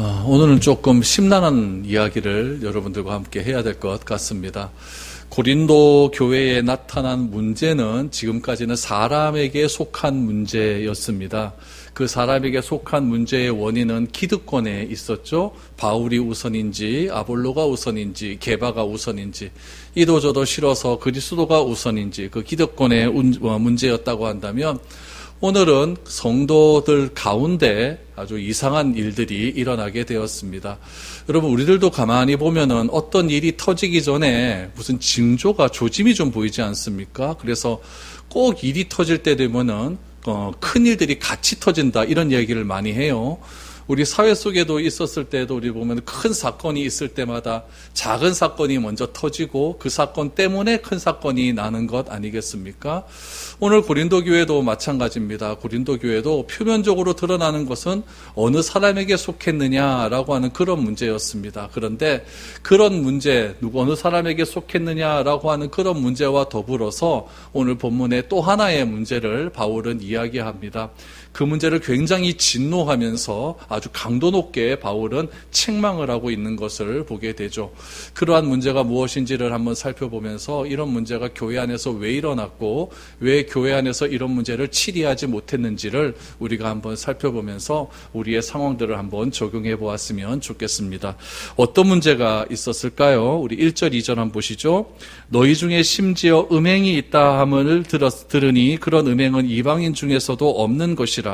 오늘은 조금 심란한 이야기를 여러분들과 함께 해야 될 것 같습니다. 고린도 교회에 나타난 문제는 지금까지는 사람에게 속한 문제였습니다. 그 사람에게 속한 문제의 원인은 기득권에 있었죠. 바울이 우선인지 아볼로가 우선인지 게바가 우선인지 이도저도 싫어서 그리스도가 우선인지 그 기득권의 문제였다고 한다면, 오늘은 성도들 가운데 아주 이상한 일들이 일어나게 되었습니다. 여러분, 우리들도 가만히 보면은 어떤 일이 터지기 전에 무슨 징조가, 조짐이 좀 보이지 않습니까? 그래서 꼭 일이 터질 때 되면은 큰 일들이 같이 터진다, 이런 얘기를 많이 해요. 우리 사회 속에도 있었을 때도 우리 보면 큰 사건이 있을 때마다 작은 사건이 먼저 터지고 그 사건 때문에 큰 사건이 나는 것 아니겠습니까? 오늘 고린도 교회도 마찬가지입니다. 고린도 교회도 표면적으로 드러나는 것은 어느 사람에게 속했느냐라고 하는 그런 문제였습니다. 그런데 그런 문제, 어느 사람에게 속했느냐라고 하는 그런 문제와 더불어서 오늘 본문의 또 하나의 문제를 바울은 이야기합니다. 그 문제를 굉장히 진노하면서 아주 강도 높게 바울은 책망을 하고 있는 것을 보게 되죠. 그러한 문제가 무엇인지를 한번 살펴보면서 이런 문제가 교회 안에서 왜 일어났고 왜 교회 안에서 이런 문제를 치리하지 못했는지를 우리가 한번 살펴보면서 우리의 상황들을 한번 적용해 보았으면 좋겠습니다. 어떤 문제가 있었을까요? 우리 1절, 2절 한번 보시죠. 너희 중에 심지어 음행이 있다 함을 들으니 그런 음행은 이방인 중에서도 없는 것이라.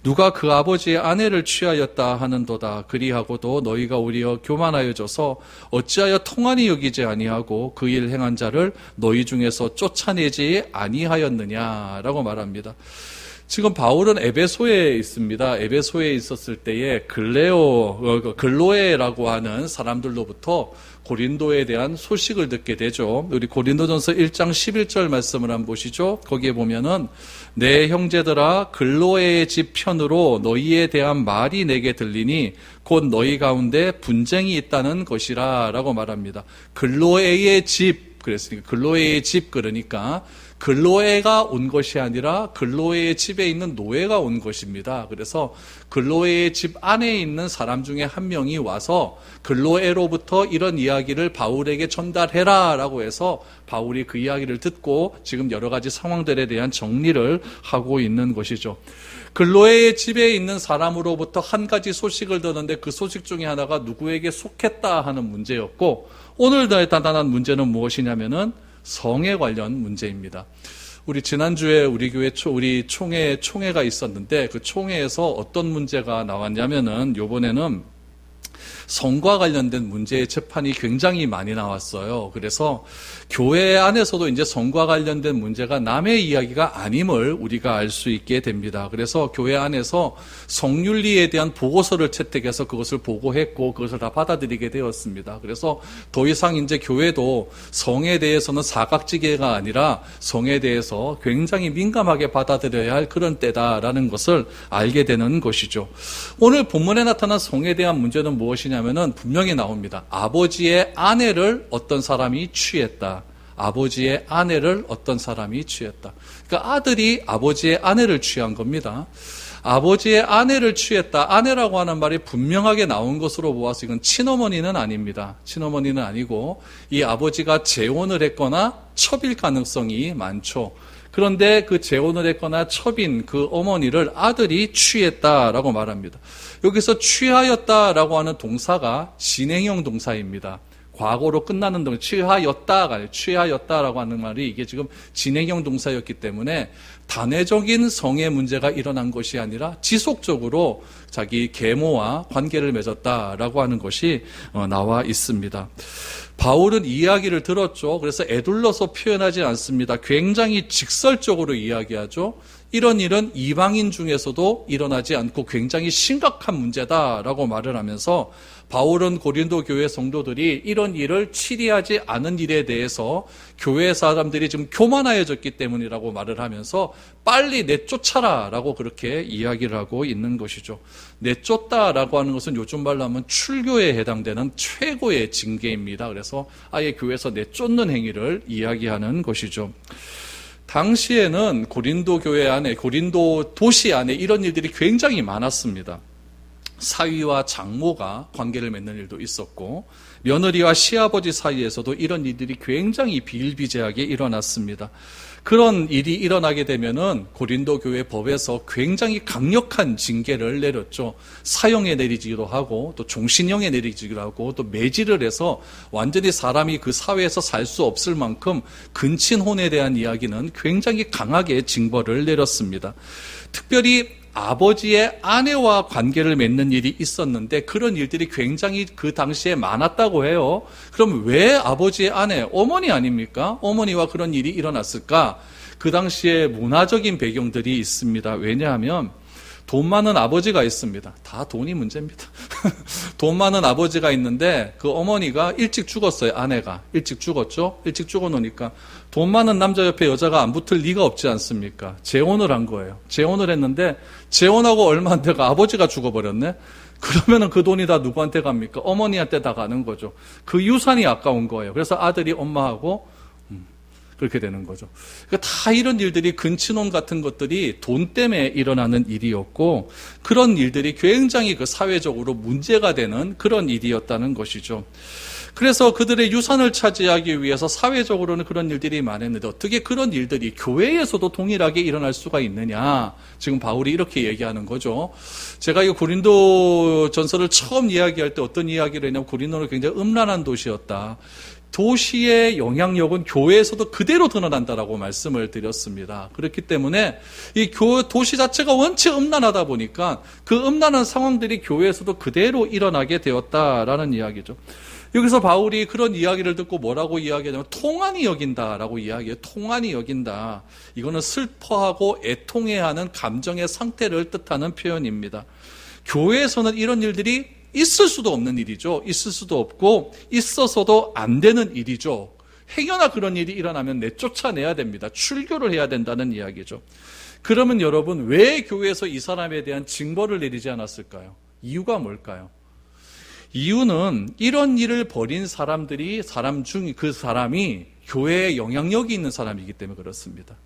누가 그 아버지의 아내를 취하였다 하는도다. 그리하고도 너희가 오히려 교만하여져서 어찌하여 통한이 여기지 아니하고 그 일 행한 자를 너희 중에서 쫓아내지 아니하였느냐라고 말합니다. 지금 바울은 에베소에 있습니다. 에베소에 있었을 때에 글로에라고 하는 사람들로부터 고린도에 대한 소식을 듣게 되죠. 우리 고린도전서 1장 11절 말씀을 한번 보시죠. 거기에 보면은 내 형제들아 글로에의 집 편으로 너희에 대한 말이 내게 들리니 곧 너희 가운데 분쟁이 있다는 것이라 라고 말합니다. 글로에의 집, 그랬으니까 글로에의 집, 그러니까 글로에가 온 것이 아니라 글로에의 집에 있는 노예가 온 것입니다. 그래서 글로에의 집 안에 있는 사람 중에 한 명이 와서 글로에로부터 이런 이야기를 바울에게 전달해라 라고 해서 바울이 그 이야기를 듣고 지금 여러 가지 상황들에 대한 정리를 하고 있는 것이죠. 글로에의 집에 있는 사람으로부터 한 가지 소식을 듣는데 그 소식 중에 하나가 누구에게 속했다 하는 문제였고, 오늘 나타난 문제는 무엇이냐면은 성에 관련 문제입니다. 우리 지난주에 우리 교회 우리 총회가 있었는데 그 총회에서 어떤 문제가 나왔냐면은 요번에는 성과 관련된 문제의 재판이 굉장히 많이 나왔어요. 그래서 교회 안에서도 이제 성과 관련된 문제가 남의 이야기가 아님을 우리가 알 수 있게 됩니다. 그래서 교회 안에서 성윤리에 대한 보고서를 채택해서 그것을 보고했고 그것을 다 받아들이게 되었습니다. 그래서 더 이상 이제 교회도 성에 대해서는 사각지대가 아니라 성에 대해서 굉장히 민감하게 받아들여야 할 그런 때다라는 것을 알게 되는 것이죠. 오늘 본문에 나타난 성에 대한 문제는 무엇이냐면은 분명히 나옵니다. 아버지의 아내를 어떤 사람이 취했다. 아버지의 아내를 어떤 사람이 취했다. 그러니까 아들이 아버지의 아내를 취한 겁니다. 아버지의 아내를 취했다. 아내라고 하는 말이 분명하게 나온 것으로 보아서 이건 친어머니는 아닙니다. 친어머니는 아니고 이 아버지가 재혼을 했거나 첩일 가능성이 많죠. 그런데 그 재혼을 했거나 첩인 그 어머니를 아들이 취했다라고 말합니다. 여기서 취하였다라고 하는 동사가 진행형 동사입니다. 과거로 끝나는 동사, 취하였다가 아니라 취하였다라고 하는 말이 이게 지금 진행형 동사였기 때문에 단회적인 성의 문제가 일어난 것이 아니라 지속적으로 자기 계모와 관계를 맺었다라고 하는 것이 나와 있습니다. 바울은 이야기를 들었죠. 그래서 에둘러서 표현하지 않습니다. 굉장히 직설적으로 이야기하죠. 이런 일은 이방인 중에서도 일어나지 않고 굉장히 심각한 문제다라고 말을 하면서 바울은 고린도 교회 성도들이 이런 일을 치리하지 않은 일에 대해서 교회 사람들이 지금 교만하여졌기 때문이라고 말을 하면서 빨리 내쫓아라 라고 그렇게 이야기를 하고 있는 것이죠. 내쫓다라고 하는 것은 요즘 말로 하면 출교에 해당되는 최고의 징계입니다. 그래서 아예 교회에서 내쫓는 행위를 이야기하는 것이죠. 당시에는 고린도 교회 안에, 고린도 도시 안에 이런 일들이 굉장히 많았습니다. 사위와 장모가 관계를 맺는 일도 있었고 며느리와 시아버지 사이에서도 이런 일들이 굉장히 비일비재하게 일어났습니다. 그런 일이 일어나게 되면은 고린도 교회 법에서 굉장히 강력한 징계를 내렸죠. 사형에 내리기도 하고 또 종신형에 내리기도 하고 또 매질을 해서 완전히 사람이 그 사회에서 살 수 없을 만큼 근친혼에 대한 이야기는 굉장히 강하게 징벌을 내렸습니다. 특별히 아버지의 아내와 관계를 맺는 일이 있었는데 그런 일들이 굉장히 그 당시에 많았다고 해요. 그럼 왜 아버지의 아내, 어머니 아닙니까? 어머니와 그런 일이 일어났을까? 그 당시에 문화적인 배경들이 있습니다. 왜냐하면 돈 많은 아버지가 있습니다. 다 돈이 문제입니다. 돈 많은 아버지가 있는데 그 어머니가 일찍 죽었어요. 아내가 일찍 죽었죠. 일찍 죽어놓으니까 돈 많은 남자 옆에 여자가 안 붙을 리가 없지 않습니까? 재혼을 한 거예요. 재혼을 했는데 재혼하고 얼마 안 돼가 아버지가 죽어버렸네. 그러면은 그 돈이 다 누구한테 갑니까? 어머니한테 다 가는 거죠. 그 유산이 아까운 거예요. 그래서 아들이 엄마하고 그렇게 되는 거죠. 그러니까 다 이런 일들이 근친혼 같은 것들이 돈 때문에 일어나는 일이었고 그런 일들이 굉장히 그 사회적으로 문제가 되는 그런 일이었다는 것이죠. 그래서 그들의 유산을 차지하기 위해서 사회적으로는 그런 일들이 많았는데 어떻게 그런 일들이 교회에서도 동일하게 일어날 수가 있느냐. 지금 바울이 이렇게 얘기하는 거죠. 제가 이 고린도 전서를 처음 이야기할 때 어떤 이야기를 했냐면 고린도는 굉장히 음란한 도시였다. 도시의 영향력은 교회에서도 그대로 드러난다라고 말씀을 드렸습니다. 그렇기 때문에 이 도시 자체가 원체 음란하다 보니까 그 음란한 상황들이 교회에서도 그대로 일어나게 되었다라는 이야기죠. 여기서 바울이 그런 이야기를 듣고 뭐라고 이야기하냐면 통한이 여긴다라고 이야기해요. 통한이 여긴다. 이거는 슬퍼하고 애통해하는 감정의 상태를 뜻하는 표현입니다. 교회에서는 이런 일들이 있을 수도 없는 일이죠. 있을 수도 없고 있어서도 안 되는 일이죠. 행여나 그런 일이 일어나면 내쫓아내야 됩니다. 출교를 해야 된다는 이야기죠. 그러면 여러분 왜 교회에서 이 사람에 대한 징벌을 내리지 않았을까요? 이유가 뭘까요? 이유는 이런 일을 벌인 그 사람이 교회에 영향력이 있는 사람이기 때문에 그렇습니다.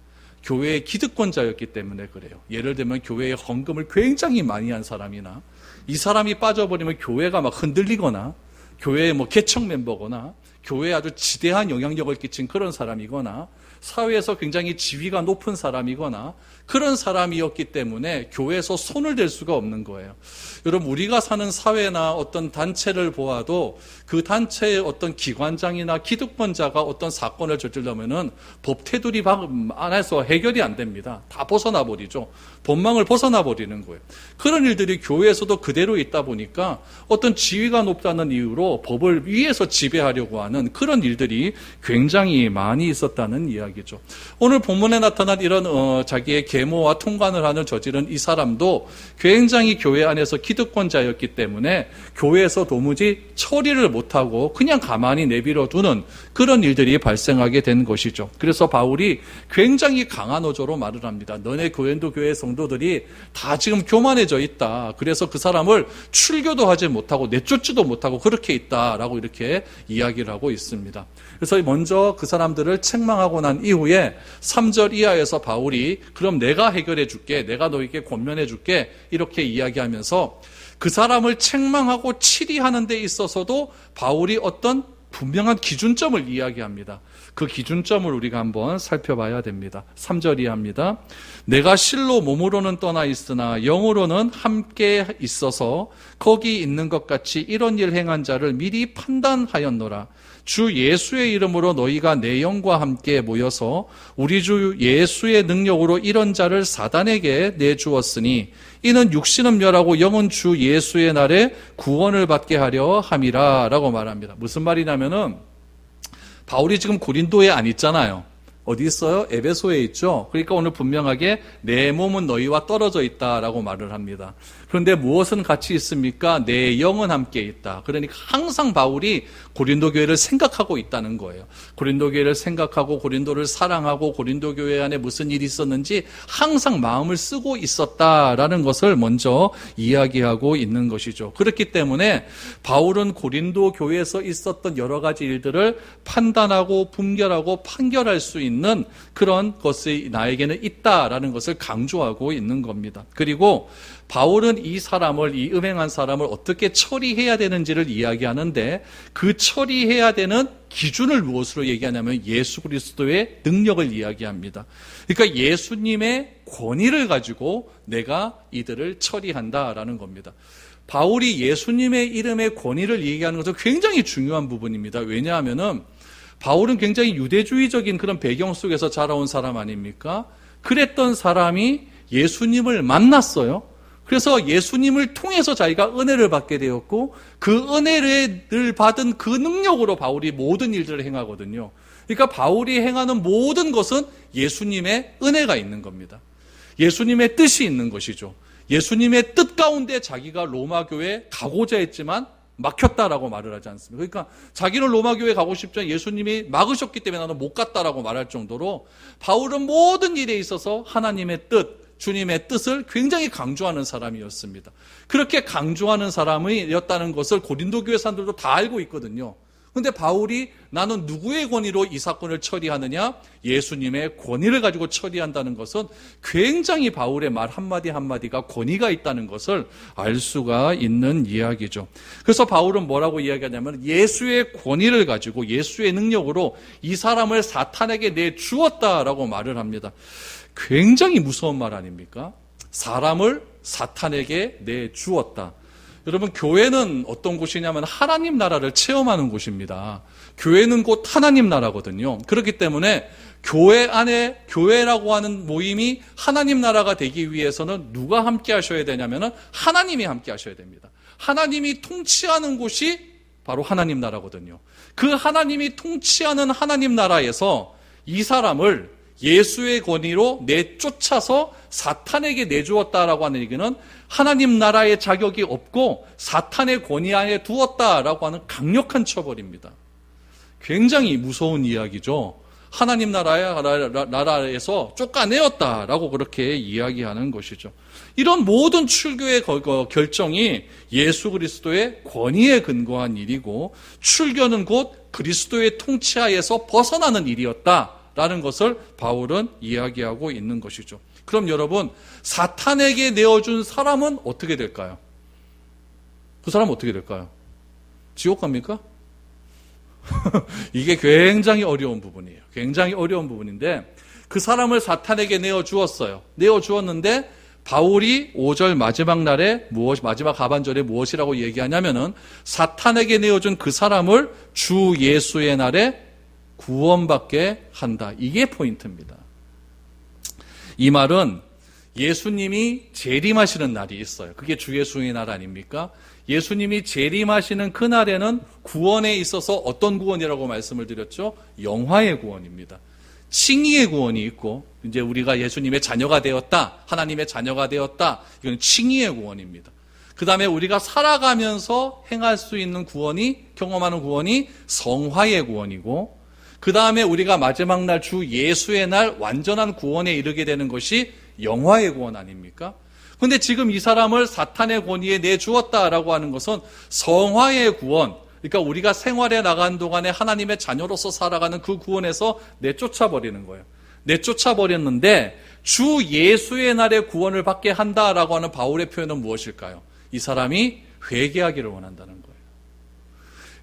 교회의 기득권자였기 때문에 그래요. 예를 들면 교회에 헌금을 굉장히 많이 한 사람이나 이 사람이 빠져버리면 교회가 막 흔들리거나 교회의 개척 멤버거나 교회에 아주 지대한 영향력을 끼친 그런 사람이거나 사회에서 굉장히 지위가 높은 사람이거나 그런 사람이었기 때문에 교회에서 손을 댈 수가 없는 거예요. 여러분 우리가 사는 사회나 어떤 단체를 보아도 그 단체의 어떤 기관장이나 기득권자가 어떤 사건을 저지르려면은 법 테두리 안에서 해결이 안 됩니다. 다 벗어나 버리죠. 법망을 벗어나 버리는 거예요. 그런 일들이 교회에서도 그대로 있다 보니까 어떤 지위가 높다는 이유로 법을 위에서 지배하려고 하는 그런 일들이 굉장히 많이 있었다는 이야기죠. 오늘 본문에 나타난 이런 자기의 계모와 통관을 하는 저지른 이 사람도 굉장히 교회 안에서 기득권자였기 때문에 교회에서 도무지 처리를 못하고 그냥 가만히 내버려 두는 그런 일들이 발생하게 된 것이죠. 그래서 바울이 굉장히 강한 어조로 말을 합니다. 너네 고린도 교회 성도들이 다 지금 교만해져 있다. 그래서 그 사람을 출교도 하지 못하고 내쫓지도 못하고 그렇게 있다라고 이렇게 이야기를 하고 있습니다. 그래서 먼저 그 사람들을 책망하고 난 이후에 3절 이하에서 바울이 그럼 내가 해결해 줄게, 내가 너에게 권면해 줄게 이렇게 이야기하면서 그 사람을 책망하고 치리하는 데 있어서도 바울이 어떤 분명한 기준점을 이야기합니다. 그 기준점을 우리가 한번 살펴봐야 됩니다. 3절 이하입니다. 내가 실로 몸으로는 떠나 있으나 영으로는 함께 있어서 거기 있는 것 같이 이런 일 행한 자를 미리 판단하였노라. 주 예수의 이름으로 너희가 내 영과 함께 모여서 우리 주 예수의 능력으로 이런 자를 사단에게 내주었으니 이는 육신은 멸하고 영은 주 예수의 날에 구원을 받게 하려 함이라 라고 말합니다. 무슨 말이냐면은 바울이 지금 고린도에 안 있잖아요. 어디 있어요? 에베소에 있죠. 그러니까 오늘 분명하게 내 몸은 너희와 떨어져 있다라고 말을 합니다. 그런데 무엇은 같이 있습니까? 내 영은 함께 있다. 그러니까 항상 바울이 고린도 교회를 생각하고 있다는 거예요. 고린도 교회를 생각하고 고린도를 사랑하고 고린도 교회 안에 무슨 일이 있었는지 항상 마음을 쓰고 있었다라는 것을 먼저 이야기하고 있는 것이죠. 그렇기 때문에 바울은 고린도 교회에서 있었던 여러 가지 일들을 판단하고 분별하고 판결할 수 있는 있는 그런 것이 나에게는 있다라는 것을 강조하고 있는 겁니다. 그리고 바울은 이 사람을, 이 음행한 사람을 어떻게 처리해야 되는지를 이야기하는데 그 처리해야 되는 기준을 무엇으로 얘기하냐면 예수 그리스도의 능력을 이야기합니다. 그러니까 예수님의 권위를 가지고 내가 이들을 처리한다라는 겁니다. 바울이 예수님의 이름의 권위를 얘기하는 것은 굉장히 중요한 부분입니다. 왜냐하면은 바울은 굉장히 유대주의적인 그런 배경 속에서 자라온 사람 아닙니까? 그랬던 사람이 예수님을 만났어요. 그래서 예수님을 통해서 자기가 은혜를 받게 되었고 그 은혜를 받은 그 능력으로 바울이 모든 일들을 행하거든요. 그러니까 바울이 행하는 모든 것은 예수님의 은혜가 있는 겁니다. 예수님의 뜻이 있는 것이죠. 예수님의 뜻 가운데 자기가 로마 교회에 가고자 했지만 막혔다라고 말을 하지 않습니까? 그러니까 자기는 로마 교회에 가고 싶지만 예수님이 막으셨기 때문에 나는 못 갔다라고 말할 정도로 바울은 모든 일에 있어서 하나님의 뜻, 주님의 뜻을 굉장히 강조하는 사람이었습니다. 그렇게 강조하는 사람이었다는 것을 고린도 교회 사람들도 다 알고 있거든요. 그런데 바울이 나는 누구의 권위로 이 사건을 처리하느냐? 예수님의 권위를 가지고 처리한다는 것은 굉장히 바울의 말 한마디 한마디가 권위가 있다는 것을 알 수가 있는 이야기죠. 그래서 바울은 뭐라고 이야기하냐면 예수의 권위를 가지고 예수의 능력으로 이 사람을 사탄에게 내주었다라고 말을 합니다. 굉장히 무서운 말 아닙니까? 사람을 사탄에게 내주었다. 여러분, 교회는 어떤 곳이냐면 하나님 나라를 체험하는 곳입니다. 교회는 곧 하나님 나라거든요. 그렇기 때문에 교회 안에 교회라고 하는 모임이 하나님 나라가 되기 위해서는 누가 함께 하셔야 되냐면은 하나님이 함께 하셔야 됩니다. 하나님이 통치하는 곳이 바로 하나님 나라거든요. 그 하나님이 통치하는 하나님 나라에서 이 사람을 예수의 권위로 내쫓아서 사탄에게 내주었다라고 하는 얘기는 하나님 나라의 자격이 없고 사탄의 권위 안에 두었다라고 하는 강력한 처벌입니다. 굉장히 무서운 이야기죠. 하나님 나라에서 쫓아내었다라고 그렇게 이야기하는 것이죠. 이런 모든 출교의 결정이 예수 그리스도의 권위에 근거한 일이고 출교는 곧 그리스도의 통치하에서 벗어나는 일이었다라는 것을 바울은 이야기하고 있는 것이죠. 그럼 여러분, 사탄에게 내어준 사람은 어떻게 될까요? 그 사람은 어떻게 될까요? 지옥 갑니까? 이게 굉장히 어려운 부분이에요. 굉장히 어려운 부분인데 그 사람을 사탄에게 내어주었어요. 내어주었는데 바울이 5절 마지막 날에 마지막 하반절에 무엇이라고 얘기하냐면은 사탄에게 내어준 그 사람을 주 예수의 날에 구원받게 한다. 이게 포인트입니다. 이 말은 예수님이 재림하시는 날이 있어요. 그게 주 예수의 날 아닙니까? 예수님이 재림하시는 그 날에는 구원에 있어서 어떤 구원이라고 말씀을 드렸죠? 영화의 구원입니다. 칭의의 구원이 있고 이제 우리가 예수님의 자녀가 되었다, 하나님의 자녀가 되었다, 이건 칭의의 구원입니다. 그 다음에 우리가 살아가면서 행할 수 있는 구원이, 경험하는 구원이 성화의 구원이고, 그 다음에 우리가 마지막 날 주 예수의 날 완전한 구원에 이르게 되는 것이 영화의 구원 아닙니까? 그런데 지금 이 사람을 사탄의 권위에 내주었다라고 하는 것은 성화의 구원, 그러니까 우리가 생활에 나간 동안에 하나님의 자녀로서 살아가는 그 구원에서 내쫓아버리는 거예요. 내쫓아버렸는데 주 예수의 날에 구원을 받게 한다라고 하는 바울의 표현은 무엇일까요? 이 사람이 회개하기를 원한다는 거예요.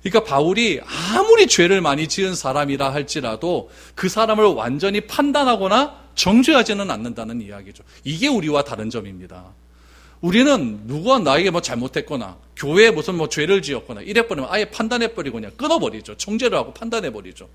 그러니까 바울이 아무리 죄를 많이 지은 사람이라 할지라도 그 사람을 완전히 판단하거나 정죄하지는 않는다는 이야기죠. 이게 우리와 다른 점입니다. 우리는 누가 나에게 뭐 잘못했거나 교회에 무슨 뭐 죄를 지었거나 이래버리면 아예 판단해버리고 그냥 끊어버리죠. 정죄를 하고 판단해버리죠.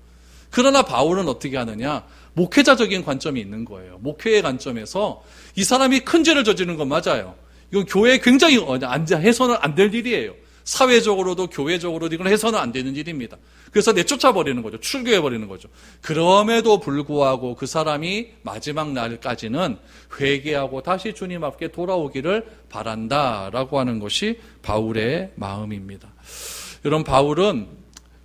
그러나 바울은 어떻게 하느냐? 목회자적인 관점이 있는 거예요. 목회의 관점에서 이 사람이 큰 죄를 저지른 건 맞아요. 이건 교회에 굉장히 해서는 안 될 일이에요. 사회적으로도 교회적으로도 이건 해서는 안 되는 일입니다. 그래서 내쫓아버리는 거죠. 출교해버리는 거죠. 그럼에도 불구하고 그 사람이 마지막 날까지는 회개하고 다시 주님 앞에 돌아오기를 바란다라고 하는 것이 바울의 마음입니다. 여러분, 바울은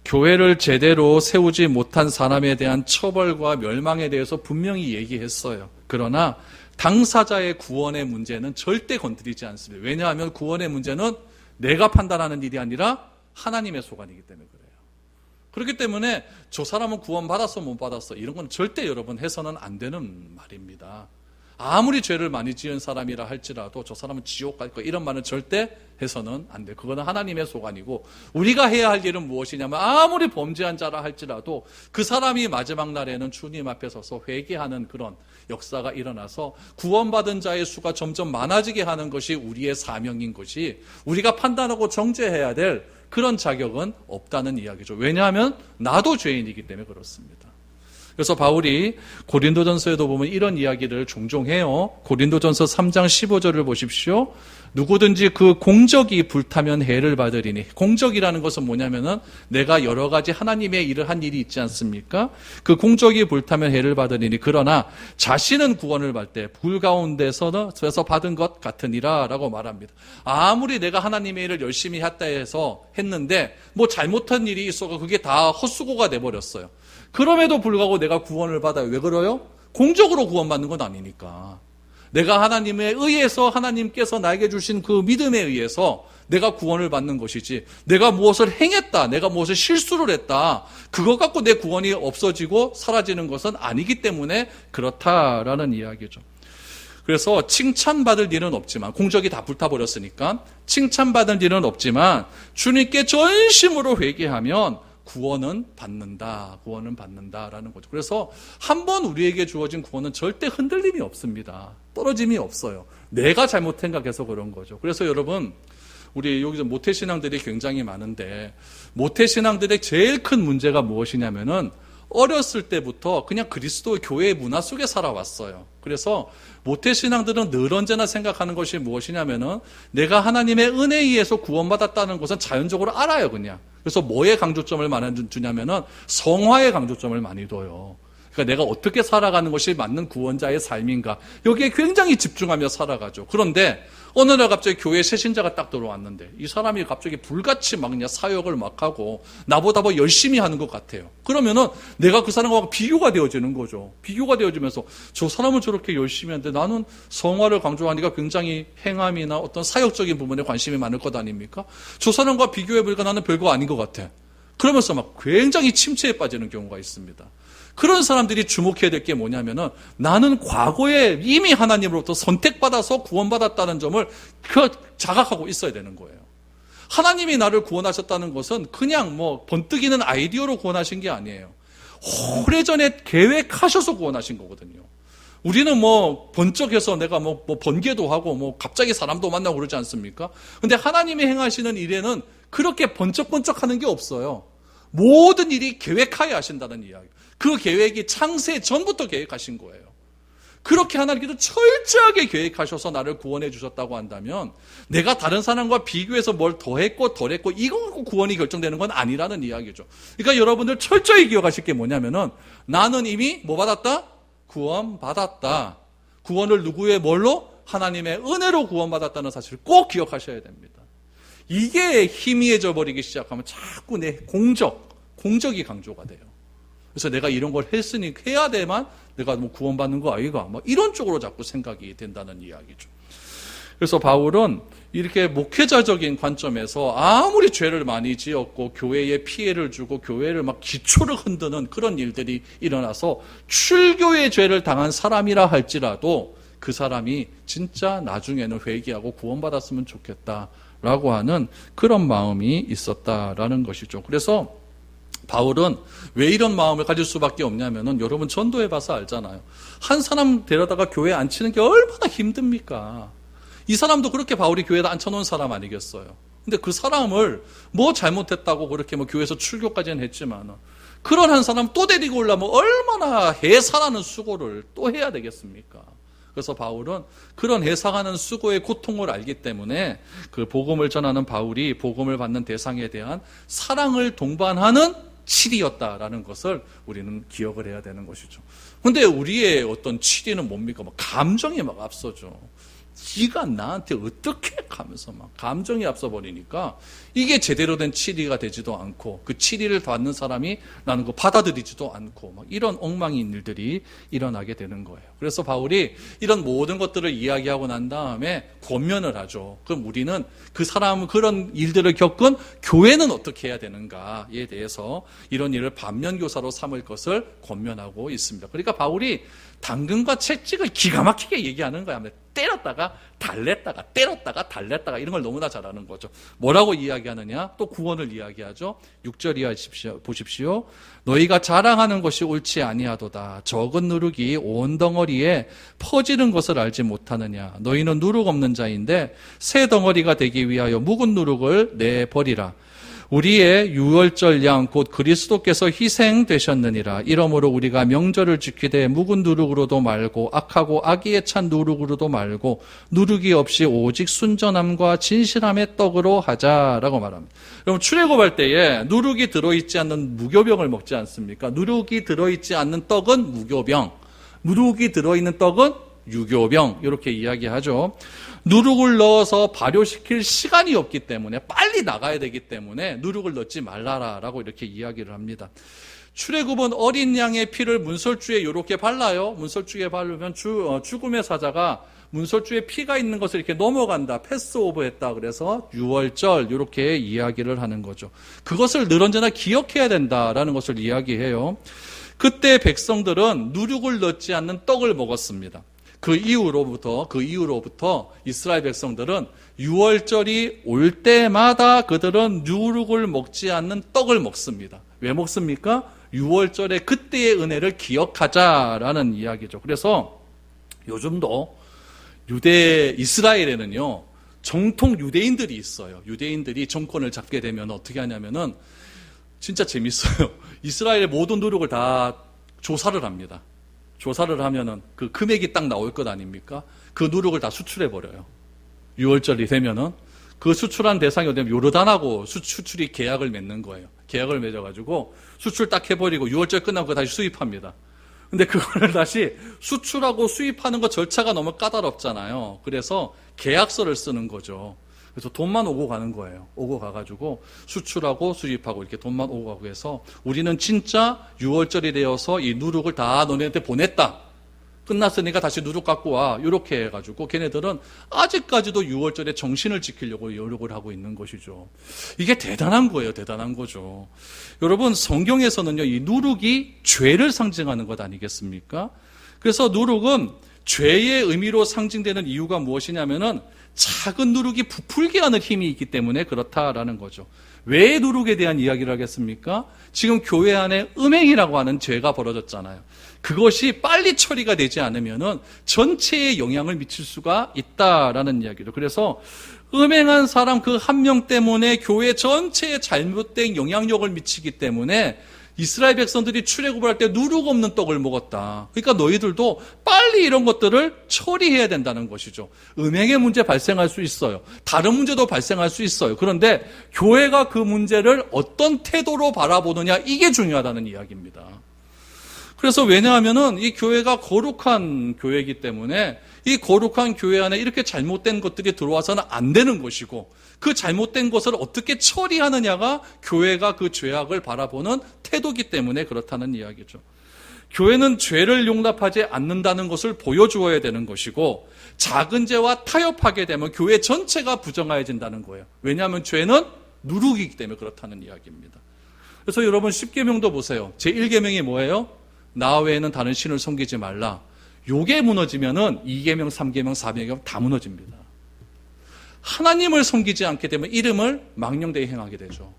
교회를 제대로 세우지 못한 사람에 대한 처벌과 멸망에 대해서 분명히 얘기했어요. 그러나 당사자의 구원의 문제는 절대 건드리지 않습니다. 왜냐하면 구원의 문제는 내가 판단하는 일이 아니라 하나님의 소관이기 때문에 그래요. 그렇기 때문에 저 사람은 구원받았어 못 받았어 이런 건 절대 여러분 해서는 안 되는 말입니다. 아무리 죄를 많이 지은 사람이라 할지라도 저 사람은 지옥 갈 거 이런 말은 절대 해서는 안 돼요. 그거는 하나님의 소관이고 우리가 해야 할 일은 무엇이냐면 아무리 범죄한 자라 할지라도 그 사람이 마지막 날에는 주님 앞에 서서 회개하는 그런 역사가 일어나서 구원받은 자의 수가 점점 많아지게 하는 것이 우리의 사명인 것이 우리가 판단하고 정죄해야 될 그런 자격은 없다는 이야기죠. 왜냐하면 나도 죄인이기 때문에 그렇습니다. 그래서 바울이 고린도전서에도 보면 이런 이야기를 종종 해요. 고린도전서 3장 15절을 보십시오. 누구든지 그 공적이 불타면 해를 받으리니, 공적이라는 것은 뭐냐면은 내가 여러 가지 하나님의 일을 한 일이 있지 않습니까? 그 공적이 불타면 해를 받으리니 그러나 자신은 구원을 받을 때 불 가운데서 받은 것 같으니라 라고 말합니다. 아무리 내가 하나님의 일을 열심히 했다 해서 했는데 뭐 잘못한 일이 있어서 그게 다 헛수고가 돼버렸어요. 그럼에도 불구하고 내가 구원을 받아요. 왜 그래요? 공적으로 구원받는 건 아니니까. 내가 하나님에 의해서 하나님께서 나에게 주신 그 믿음에 의해서 내가 구원을 받는 것이지 내가 무엇을 행했다, 내가 무엇을 실수를 했다, 그것 갖고 내 구원이 없어지고 사라지는 것은 아니기 때문에 그렇다라는 이야기죠. 그래서 칭찬받을 일은 없지만, 공적이 다 불타버렸으니까 칭찬받을 일은 없지만 주님께 전심으로 회개하면 구원은 받는다라는 거죠. 그래서 한 번 우리에게 주어진 구원은 절대 흔들림이 없습니다. 떨어짐이 없어요. 내가 잘못 생각해서 그런 거죠. 그래서 여러분, 우리 여기서 모태신앙들이 굉장히 많은데 모태신앙들의 제일 큰 문제가 무엇이냐면은 어렸을 때부터 그냥 그리스도의 교회의 문화 속에 살아왔어요. 그래서 모태신앙들은 늘 언제나 생각하는 것이 무엇이냐면은 내가 하나님의 은혜에 의해서 구원받았다는 것은 자연적으로 알아요, 그냥. 그래서 뭐에 강조점을 많이 주냐면은 성화에 강조점을 많이 둬요. 그러니까 내가 어떻게 살아가는 것이 맞는 구원자의 삶인가, 여기에 굉장히 집중하며 살아가죠. 그런데 어느 날 갑자기 교회에 새 신자가 딱 들어왔는데 이 사람이 갑자기 불같이 막 그냥 사역을 막 하고 나보다 더 열심히 하는 것 같아요. 그러면은 내가 그 사람과 비교가 되어지는 거죠. 비교가 되어지면서 저 사람은 저렇게 열심히 하는데 나는 성화를 강조하니까 굉장히 행함이나 어떤 사역적인 부분에 관심이 많을 것 아닙니까? 저 사람과 비교해보니까 나는 별거 아닌 것 같아. 그러면서 막 굉장히 침체에 빠지는 경우가 있습니다. 그런 사람들이 주목해야 될 게 뭐냐면은 나는 과거에 이미 하나님으로부터 선택받아서 구원받았다는 점을 자각하고 있어야 되는 거예요. 하나님이 나를 구원하셨다는 것은 그냥 뭐 번뜩이는 아이디어로 구원하신 게 아니에요. 오래전에 계획하셔서 구원하신 거거든요. 우리는 뭐 번쩍해서 내가 뭐 번개도 하고 뭐 갑자기 사람도 만나고 그러지 않습니까? 근데 하나님이 행하시는 일에는 그렇게 번쩍번쩍 하는 게 없어요. 모든 일이 계획하여 하신다는 이야기. 그 계획이 창세 전부터 계획하신 거예요. 그렇게 하나님께서 철저하게 계획하셔서 나를 구원해 주셨다고 한다면 내가 다른 사람과 비교해서 뭘 더했고 덜했고 이거 갖고 구원이 결정되는 건 아니라는 이야기죠. 그러니까 여러분들 철저히 기억하실 게 뭐냐면은 나는 이미 뭐 받았다? 구원 받았다. 구원을 누구의 뭘로? 하나님의 은혜로 구원받았다는 사실을 꼭 기억하셔야 됩니다. 이게 희미해져 버리기 시작하면 자꾸 내 공적이 강조가 돼요. 그래서 내가 이런 걸 했으니 해야 돼만 내가 뭐 구원받는 거 아이가? 뭐 이런 쪽으로 자꾸 생각이 된다는 이야기죠. 그래서 바울은 이렇게 목회자적인 관점에서 아무리 죄를 많이 지었고 교회에 피해를 주고 교회를 막 기초를 흔드는 그런 일들이 일어나서 출교의 죄를 당한 사람이라 할지라도 그 사람이 진짜 나중에는 회개하고 구원받았으면 좋겠다라고 하는 그런 마음이 있었다라는 것이죠. 그래서 바울은 왜 이런 마음을 가질 수밖에 없냐면은 여러분 전도해봐서 알잖아요. 한 사람 데려다가 교회에 앉히는 게 얼마나 힘듭니까? 이 사람도 그렇게 바울이 교회에다 앉혀놓은 사람 아니겠어요? 근데 그 사람을 뭐 잘못했다고 그렇게 뭐 교회에서 출교까지는 했지만 그런 한 사람 또 데리고 오려면 얼마나 해산하는 수고를 또 해야 되겠습니까? 그래서 바울은 그런 해상하는 수고의 고통을 알기 때문에 그 복음을 전하는 바울이 복음을 받는 대상에 대한 사랑을 동반하는 치리였다라는 것을 우리는 기억을 해야 되는 것이죠. 근데 우리의 어떤 치리는 뭡니까? 막 감정이 막 앞서죠. 네가 나한테 어떻게 하면서 막 감정이 앞서 버리니까 이게 제대로 된 치리가 되지도 않고 그 치리를 받는 사람이 나는 거 받아들이지도 않고 막 이런 엉망인 일들이 일어나게 되는 거예요. 그래서 바울이 이런 모든 것들을 이야기하고 난 다음에 권면을 하죠. 그럼 우리는 그 사람은 그런 일들을 겪은 교회는 어떻게 해야 되는가에 대해서 이런 일을 반면교사로 삼을 것을 권면하고 있습니다. 그러니까 바울이 당근과 채찍을 기가 막히게 얘기하는 거야. 때렸다가 달랬다가 때렸다가 달랬다가 이런 걸 너무나 잘하는 거죠. 뭐라고 이야기하느냐? 또 구원을 이야기하죠. 6절 이하 보십시오. 너희가 자랑하는 것이 옳지 아니하도다. 적은 누룩이 온 덩어리에 퍼지는 것을 알지 못하느냐. 너희는 누룩 없는 자인데 새 덩어리가 되기 위하여 묵은 누룩을 내버리라. 우리의 유월절 양 곧 그리스도께서 희생되셨느니라. 이러므로 우리가 명절을 지키되 묵은 누룩으로도 말고 악하고 악의에 찬 누룩으로도 말고 누룩이 없이 오직 순전함과 진실함의 떡으로 하자라고 말합니다. 그럼 출애굽할 때에 누룩이 들어있지 않는 무교병을 먹지 않습니까? 누룩이 들어있지 않는 떡은 무교병, 누룩이 들어있는 떡은 유교병 이렇게 이야기하죠. 누룩을 넣어서 발효시킬 시간이 없기 때문에 빨리 나가야 되기 때문에 누룩을 넣지 말라라고 이렇게 이야기를 합니다. 출애굽은 어린 양의 피를 문설주에 이렇게 발라요. 문설주에 바르면 죽음의 사자가 문설주에 피가 있는 것을 이렇게 넘어간다. 패스오버했다. 그래서 유월절 이렇게 이야기를 하는 거죠. 그것을 늘 언제나 기억해야 된다라는 것을 이야기해요. 그때 백성들은 누룩을 넣지 않는 떡을 먹었습니다. 그 이후로부터 이스라엘 백성들은 유월절이 올 때마다 그들은 누룩을 먹지 않는 떡을 먹습니다. 왜 먹습니까? 유월절에 그때의 은혜를 기억하자라는 이야기죠. 그래서 요즘도 이스라엘에는요, 정통 유대인들이 있어요. 유대인들이 정권을 잡게 되면 어떻게 하냐면은 진짜 재밌어요. 이스라엘의 모든 누룩을 다 조사를 합니다. 조사를 하면은 그 금액이 딱 나올 것 아닙니까? 그 누룩을 다 수출해버려요. 6월절이 되면은 그 수출한 대상이 어디냐면 요르단하고 수출이 계약을 맺는 거예요. 계약을 맺어가지고 수출 딱 해버리고 6월절 끝나고 다시 수입합니다. 근데 그거를 다시 수출하고 수입하는 거 절차가 너무 까다롭잖아요. 그래서 계약서를 쓰는 거죠. 그래서 돈만 오고 가는 거예요. 오고 가가지고 수출하고 수입하고 이렇게 돈만 오고 가고 해서 우리는 진짜 6월절이 되어서 이 누룩을 다 너네한테 보냈다. 끝났으니까 다시 누룩 갖고 와. 이렇게 해가지고 걔네들은 아직까지도 6월절에 정신을 지키려고 노력을 하고 있는 것이죠. 이게 대단한 거예요. 대단한 거죠. 여러분, 성경에서는요, 이 누룩이 죄를 상징하는 것 아니겠습니까? 그래서 누룩은 죄의 의미로 상징되는 이유가 무엇이냐면은 작은 누룩이 부풀게 하는 힘이 있기 때문에 그렇다라는 거죠. 왜 누룩에 대한 이야기를 하겠습니까? 지금 교회 안에 음행이라고 하는 죄가 벌어졌잖아요. 그것이 빨리 처리가 되지 않으면은 전체에 영향을 미칠 수가 있다라는 이야기죠. 그래서 음행한 사람 그 한 명 때문에 교회 전체에 잘못된 영향력을 미치기 때문에 이스라엘 백성들이 출애굽을 할 때 누룩 없는 떡을 먹었다. 그러니까 너희들도 빨리 이런 것들을 처리해야 된다는 것이죠. 음행의 문제 발생할 수 있어요. 다른 문제도 발생할 수 있어요. 그런데 교회가 그 문제를 어떤 태도로 바라보느냐, 이게 중요하다는 이야기입니다. 그래서 왜냐하면은 이 교회가 거룩한 교회이기 때문에 이 거룩한 교회 안에 이렇게 잘못된 것들이 들어와서는 안 되는 것이고, 그 잘못된 것을 어떻게 처리하느냐가 교회가 그 죄악을 바라보는 태도이기 때문에 그렇다는 이야기죠. 교회는 죄를 용납하지 않는다는 것을 보여주어야 되는 것이고, 작은 죄와 타협하게 되면 교회 전체가 부정해진다는 거예요. 왜냐하면 죄는 누룩이기 때문에 그렇다는 이야기입니다. 그래서 여러분, 10계명도 보세요. 제1계명이 뭐예요? 나 외에는 다른 신을 섬기지 말라. 요게 무너지면은 2계명, 3계명, 4계명 다 무너집니다. 하나님을 섬기지 않게 되면 이름을 망령되이 행하게 되죠.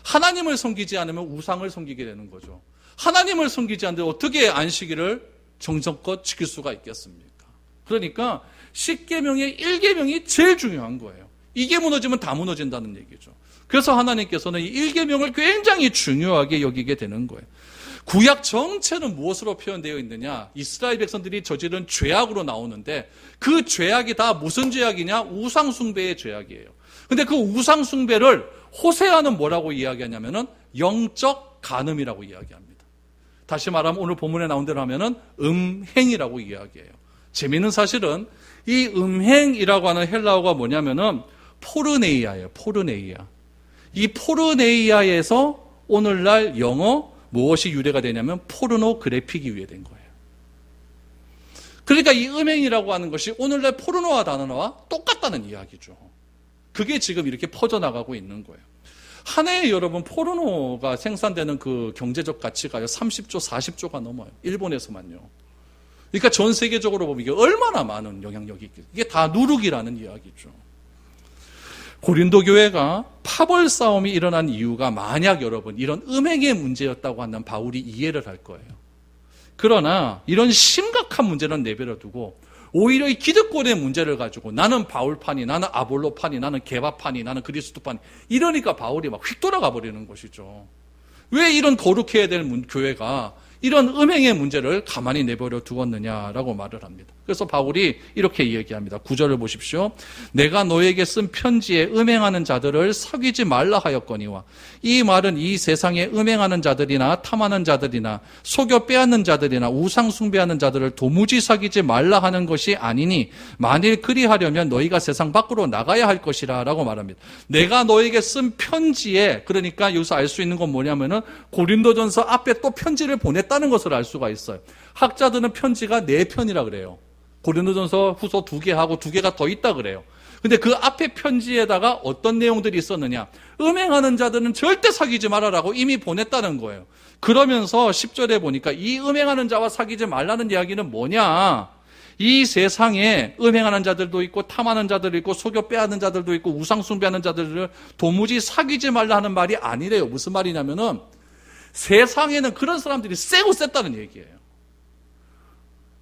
하나님을 섬기지 않으면 우상을 섬기게 되는 거죠. 하나님을 섬기지 않는데 어떻게 안식일을 정성껏 지킬 수가 있겠습니까? 그러니까 10계명의 1계명이 제일 중요한 거예요. 이게 무너지면 다 무너진다는 얘기죠. 그래서 하나님께서는 이 1계명을 굉장히 중요하게 여기게 되는 거예요. 구약 전체는 무엇으로 표현되어 있느냐? 이스라엘 백성들이 저지른 죄악으로 나오는데, 그 죄악이 다 무슨 죄악이냐? 우상숭배의 죄악이에요. 근데 그 우상숭배를 호세아는 뭐라고 이야기하냐면은 영적 간음이라고 이야기합니다. 다시 말하면 오늘 본문에 나온 대로 하면은 음행이라고 이야기해요. 재미있는 사실은 이 음행이라고 하는 헬라어가 뭐냐면은 포르네이아예요. 포르네이아. 이 포르네이아에서 오늘날 영어 무엇이 유래가 되냐면 포르노그래픽이 유래된 거예요. 그러니까 이 음행이라고 하는 것이 오늘날 포르노와 단어와 똑같다는 이야기죠. 그게 지금 이렇게 퍼져나가고 있는 거예요. 한 해에 여러분 포르노가 생산되는 그 경제적 가치가요 30조, 40조가 넘어요. 일본에서만요. 그러니까 전 세계적으로 보면 이게 얼마나 많은 영향력이 있겠어요. 이게 다 누룩이라는 이야기죠. 고린도 교회가 파벌 싸움이 일어난 이유가 만약 여러분 이런 음행의 문제였다고 한다면 바울이 이해를 할 거예요. 그러나 이런 심각한 문제는 내버려두고 오히려 이 기득권의 문제를 가지고 나는 바울파니, 나는 아볼로파니, 나는 게바파니, 나는 그리스도파니 이러니까 바울이 막 휙 돌아가 버리는 것이죠. 왜 이런 거룩해야 될 교회가 이런 음행의 문제를 가만히 내버려 두었느냐라고 말을 합니다. 그래서 바울이 이렇게 이야기합니다. 9절을 보십시오. 내가 너에게 쓴 편지에 음행하는 자들을 사귀지 말라 하였거니와 이 말은 이 세상에 음행하는 자들이나 탐하는 자들이나 속여 빼앗는 자들이나 우상 숭배하는 자들을 도무지 사귀지 말라 하는 것이 아니니 만일 그리하려면 너희가 세상 밖으로 나가야 할 것이라 라고 말합니다. 내가 너에게 쓴 편지에 그러니까 여기서 알 수 있는 건 뭐냐면은 고린도전서 앞에 또 편지를 보냈다는 것을 알 수가 있어요. 학자들은 편지가 4편이라 그래요. 고린도전서 후서 2개 하고 2개가 더 있다 그래요. 근데 그 앞에 편지에다가 어떤 내용들이 있었느냐? 음행하는 자들은 절대 사귀지 말아라고 이미 보냈다는 거예요. 그러면서 10절에 보니까 이 음행하는 자와 사귀지 말라는 이야기는 뭐냐? 이 세상에 음행하는 자들도 있고 탐하는 자들도 있고 속여 빼앗는 자들도 있고 우상 숭배하는 자들을 도무지 사귀지 말라 하는 말이 아니래요. 무슨 말이냐면은 세상에는 그런 사람들이 세고 셌다는 얘기예요.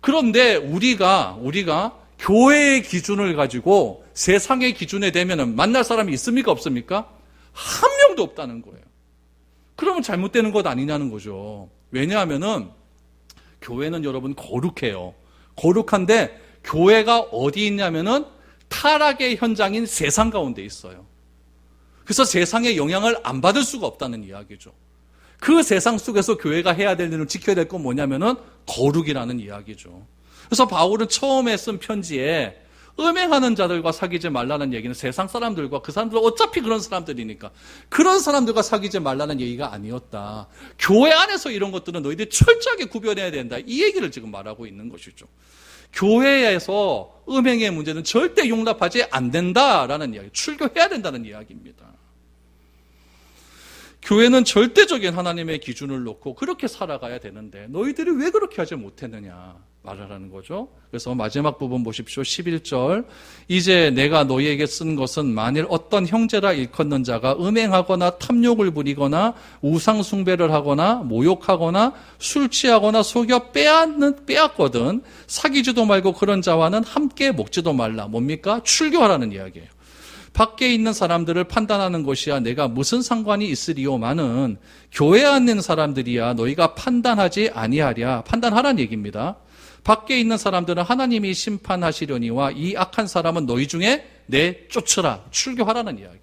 그런데 우리가 교회의 기준을 가지고 세상의 기준에 대면은 만날 사람이 있습니까? 없습니까? 한 명도 없다는 거예요. 그러면 잘못되는 것 아니냐는 거죠. 왜냐하면은 교회는 여러분 거룩해요. 거룩한데 교회가 어디 있냐면은 타락의 현장인 세상 가운데 있어요. 그래서 세상의 영향을 안 받을 수가 없다는 이야기죠. 그 세상 속에서 교회가 해야 될 일을 지켜야 될 건 뭐냐면은 거룩이라는 이야기죠. 그래서 바울은 처음에 쓴 편지에 음행하는 자들과 사귀지 말라는 얘기는 세상 사람들과 그 사람들 어차피 그런 사람들이니까 그런 사람들과 사귀지 말라는 얘기가 아니었다. 교회 안에서 이런 것들은 너희들이 철저하게 구별해야 된다. 이 얘기를 지금 말하고 있는 것이죠. 교회에서 음행의 문제는 절대 용납하지 안 된다라는 이야기, 출교해야 된다는 이야기입니다. 교회는 절대적인 하나님의 기준을 놓고 그렇게 살아가야 되는데 너희들이 왜 그렇게 하지 못했느냐 말을 하는 거죠. 그래서 마지막 부분 보십시오. 11절 이제 내가 너희에게 쓴 것은 만일 어떤 형제라 일컫는 자가 음행하거나 탐욕을 부리거나 우상 숭배를 하거나 모욕하거나 술 취하거나 속여 빼앗거든 사귀지도 말고 그런 자와는 함께 먹지도 말라. 뭡니까? 출교하라는 이야기예요. 밖에 있는 사람들을 판단하는 것이야 내가 무슨 상관이 있으리요마는 교회 안에 있는 사람들이야 너희가 판단하지 아니하랴. 판단하라는 얘기입니다. 밖에 있는 사람들은 하나님이 심판하시려니와 이 악한 사람은 너희 중에 내쫓으라. 출교하라는 이야기예요.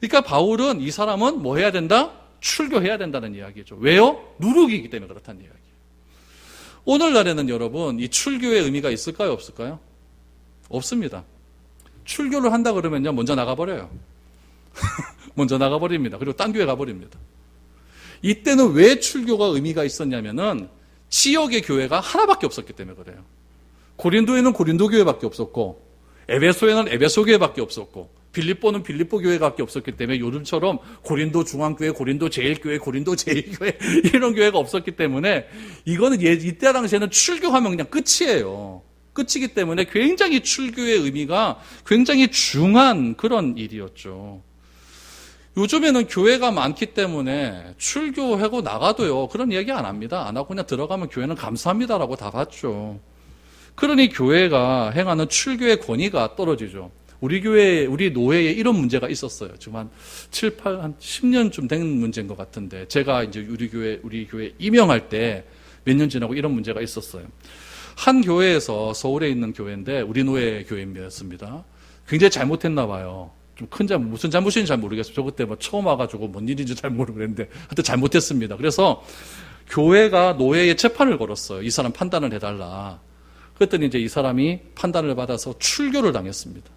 그러니까 바울은 이 사람은 뭐 해야 된다? 출교해야 된다는 이야기죠. 왜요? 누룩이기 때문에 그렇다는 이야기예요. 오늘날에는 여러분 이 출교의 의미가 있을까요? 없을까요? 없습니다. 출교를 한다 그러면요 먼저 나가버려요. 먼저 나가버립니다. 그리고 딴 교회 가버립니다. 이때는 왜 출교가 의미가 있었냐면은 지역의 교회가 하나밖에 없었기 때문에 그래요. 고린도에는 고린도 교회밖에 없었고 에베소에는 에베소 교회밖에 없었고 빌립보는 빌립보 교회밖에 없었기 때문에 요즘처럼 고린도 중앙교회, 고린도 제일교회, 고린도 제일교회 이런 교회가 없었기 때문에 이거는 이때 당시에는 출교하면 그냥 끝이에요. 끝이기 때문에 굉장히 출교의 의미가 굉장히 중한 그런 일이었죠. 요즘에는 교회가 많기 때문에 출교하고 나가도요 그런 얘기 안 합니다. 안 하고 그냥 들어가면 교회는 감사합니다라고 답하죠. 그러니 교회가 행하는 출교의 권위가 떨어지죠. 우리 교회, 우리 노회에 이런 문제가 있었어요. 지금 한 10년쯤 된 문제인 것 같은데 제가 이제 우리 교회 임명할 때 몇 년 지나고 이런 문제가 있었어요. 한 교회에서 서울에 있는 교회인데 우리 노예 교회였습니다. 굉장히 잘못했나 봐요. 좀 큰 잘못, 무슨 잘못인지 잘 모르겠어요. 저 그때 뭐 처음 와가지고 뭔 일인지 잘 모르겠는데 하여튼 잘못했습니다. 그래서 교회가 노예에 재판을 걸었어요. 이 사람 판단을 해달라. 그랬더니 이제 이 사람이 판단을 받아서 출교를 당했습니다.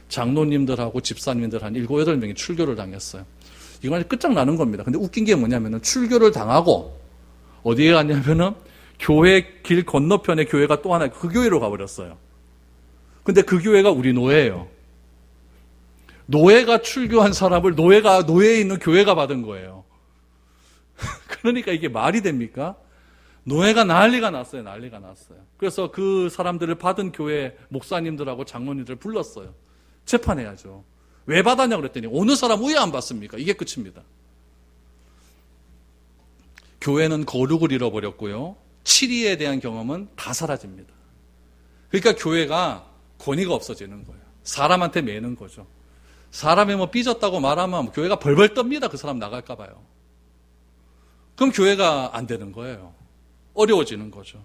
장로님들하고 집사님들 한 7, 8명이 출교를 당했어요. 이건 끝장나는 겁니다. 근데 웃긴 게 뭐냐면은 출교를 당하고 어디에 갔냐면은 교회 길 건너편에 교회가 또 하나, 그 교회로 가버렸어요. 근데 그 교회가 우리 노예예요. 노예가 출교한 사람을 노예에 있는 교회가 받은 거예요. 그러니까 이게 말이 됩니까? 노예가 난리가 났어요. 그래서 그 사람들을 받은 교회 목사님들하고 장로님들을 불렀어요. 재판해야죠. 왜 받았냐고 그랬더니 어느 사람 왜 안 받습니까? 이게 끝입니다. 교회는 거룩을 잃어버렸고요. 치리에 대한 경험은 다 사라집니다. 그러니까 교회가 권위가 없어지는 거예요. 사람한테 매는 거죠. 사람이 뭐 삐졌다고 말하면 교회가 벌벌 떱니다. 그 사람 나갈까 봐요. 그럼 교회가 안 되는 거예요. 어려워지는 거죠.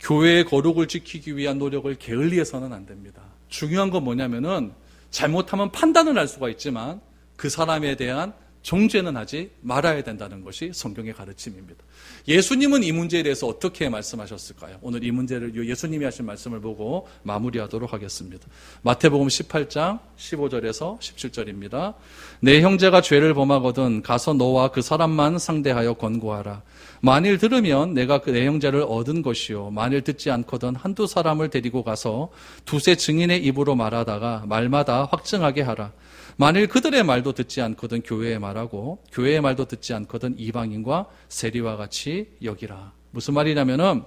교회의 거룩을 지키기 위한 노력을 게을리해서는 안 됩니다. 중요한 건 뭐냐면은 잘못하면 판단을 할 수가 있지만 그 사람에 대한 정죄는 하지 말아야 된다는 것이 성경의 가르침입니다. 예수님은 이 문제에 대해서 어떻게 말씀하셨을까요? 오늘 이 문제를 예수님이 하신 말씀을 보고 마무리하도록 하겠습니다. 마태복음 18장 15절에서 17절입니다. 내 형제가 죄를 범하거든 가서 너와 그 사람만 상대하여 권고하라. 만일 들으면 내가 내 형제를 얻은 것이요 만일 듣지 않거든 한두 사람을 데리고 가서 두세 증인의 입으로 말하다가 말마다 확증하게 하라. 만일 그들의 말도 듣지 않거든 교회의 말하고 교회의 말도 듣지 않거든 이방인과 세리와 같이 여기라. 무슨 말이냐면은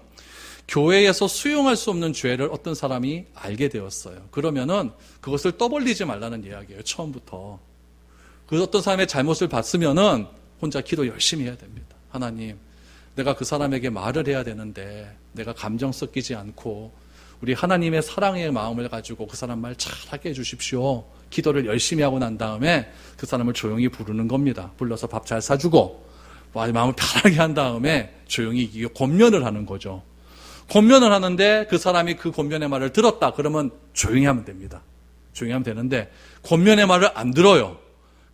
교회에서 수용할 수 없는 죄를 어떤 사람이 알게 되었어요. 그러면은 그것을 떠벌리지 말라는 이야기예요. 처음부터. 그 어떤 사람의 잘못을 봤으면은 혼자 기도 열심히 해야 됩니다. 하나님, 내가 그 사람에게 말을 해야 되는데 내가 감정 섞이지 않고 우리 하나님의 사랑의 마음을 가지고 그 사람 말 잘하게 해주십시오. 기도를 열심히 하고 난 다음에 그 사람을 조용히 부르는 겁니다. 불러서 밥 잘 사주고 마음을 편하게 한 다음에 조용히 권면을 하는 거죠. 권면을 하는데 그 사람이 그 권면의 말을 들었다. 그러면 조용히 하면 됩니다. 조용히 하면 되는데 권면의 말을 안 들어요.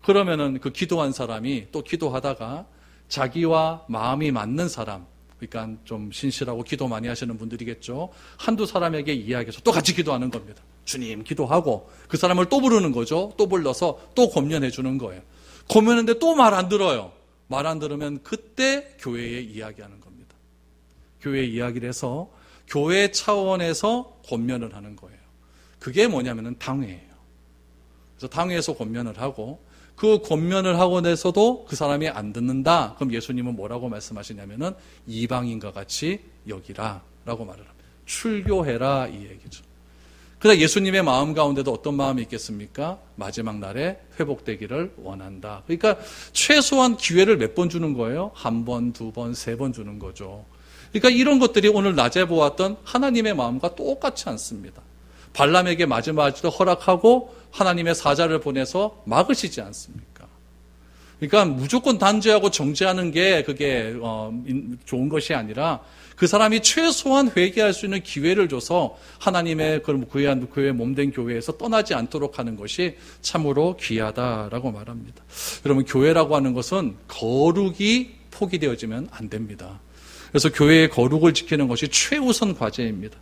그러면은 그 기도한 사람이 또 기도하다가 자기와 마음이 맞는 사람, 그러니까 좀 신실하고 기도 많이 하시는 분들이겠죠. 한두 사람에게 이야기해서 또 같이 기도하는 겁니다. 주님 기도하고 그 사람을 또 부르는 거죠. 또 불러서 또 권면해 주는 거예요. 권면하는데 또 말 안 들어요. 말 안 들으면 그때 교회에 이야기하는 겁니다. 교회에 이야기를 해서 교회 차원에서 권면을 하는 거예요. 그게 뭐냐면은 당회예요. 그래서 당회에서 권면을 하고 그 권면을 하고 내서도 그 사람이 안 듣는다. 그럼 예수님은 뭐라고 말씀하시냐면은 이방인과 같이 여기라 라고 말을 합니다. 출교해라 이 얘기죠. 그러나 예수님의 마음 가운데도 어떤 마음이 있겠습니까? 마지막 날에 회복되기를 원한다. 그러니까 최소한 기회를 몇 번 주는 거예요? 한 번, 두 번, 세 번 주는 거죠. 그러니까 이런 것들이 오늘 낮에 보았던 하나님의 마음과 똑같지 않습니다. 발람에게 마지막에도 허락하고 하나님의 사자를 보내서 막으시지 않습니까? 그러니까 무조건 단죄하고 정죄하는 게 그게 좋은 것이 아니라 그 사람이 최소한 회개할 수 있는 기회를 줘서 하나님의 그의 몸된 교회에서 떠나지 않도록 하는 것이 참으로 귀하다라고 말합니다. 여러분, 교회라고 하는 것은 거룩이 포기되어지면 안 됩니다. 그래서 교회의 거룩을 지키는 것이 최우선 과제입니다.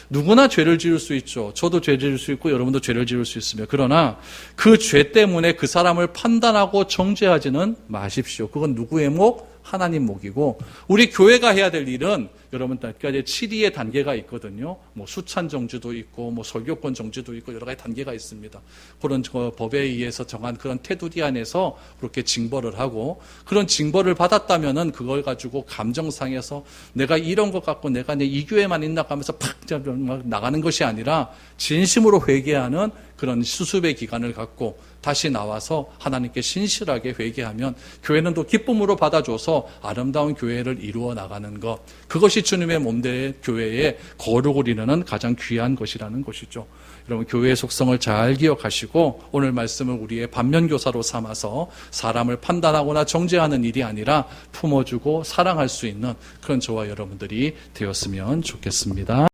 누구나 죄를 지을 수 있죠. 저도 죄 지을 수 있고 여러분도 죄를 지을 수 있으며, 그러나 그 죄 때문에 그 사람을 판단하고 정죄하지는 마십시오. 그건 누구의 목? 하나님 목이고, 우리 교회가 해야 될 일은 여러분 까지 치리의 단계가 있거든요. 뭐 수찬 정지도 있고 뭐 설교권 정지도 있고 여러 가지 단계가 있습니다. 그런 법에 의해서 정한 그런 테두리 안에서 그렇게 징벌을 하고, 그런 징벌을 받았다면은 그걸 가지고 감정상해서 내가 이런 것 갖고 내가 이 교회만 있나 하면서 팍 나가는 것이 아니라 진심으로 회개하는 그런 수습의 기간을 갖고 다시 나와서 하나님께 신실하게 회개하면 교회는 또 기쁨으로 받아줘서 아름다운 교회를 이루어 나가는 것, 그것이 주님의 몸된 교회의 거룩을 이루는 가장 귀한 것이라는 것이죠. 여러분, 교회의 속성을 잘 기억하시고 오늘 말씀을 우리의 반면교사로 삼아서 사람을 판단하거나 정죄하는 일이 아니라 품어주고 사랑할 수 있는 그런 저와 여러분들이 되었으면 좋겠습니다.